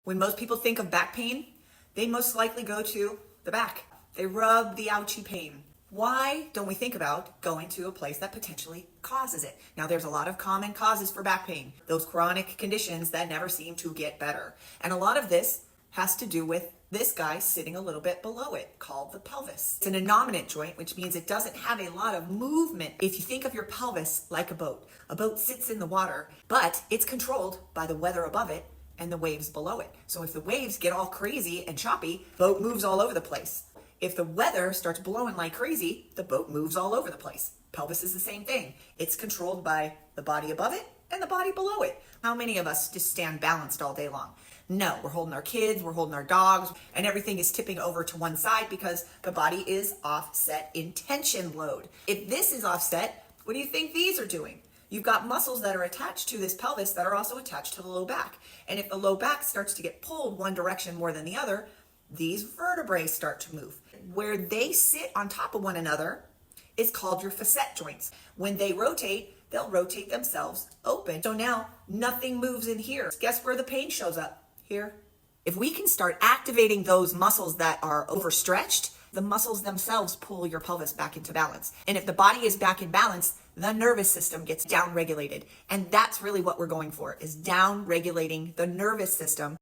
When most people think of back pain, they most likely go to the back. They rub the ouchy pain. Why don't we think about going to a place that potentially causes it? Now, there's a lot of common causes for back pain, those chronic conditions that never seem to get better. And a lot of this has to do with this guy sitting a little bit below it, called the pelvis. It's an innominate joint, which means it doesn't have a lot of movement. If you think of your pelvis like a boat sits in the water, but it's controlled by the weather above it and the waves below it. So if the waves get all crazy and choppy, boat moves all over the place. If the weather starts blowing like crazy, the boat moves all over the place. Pelvis is the same thing. It's controlled by the body above it and the body below it. How many of us just stand balanced all day long? No, we're holding our kids, we're holding our dogs, and everything is tipping over to one side because the body is offset in tension load. If this is offset, what do you think these are doing? You've got muscles that are attached to this pelvis that are also attached to the low back. And if the low back starts to get pulled one direction more than the other, these vertebrae start to move. Where they sit on top of one another is called your facet joints. When they rotate, they'll rotate themselves open. So now nothing moves in here. Guess where the pain shows up? Here. If we can start activating those muscles that are overstretched, the muscles themselves pull your pelvis back into balance. And if the body is back in balance, the nervous system gets down regulated. And that's really what we're going for, is down regulating the nervous system.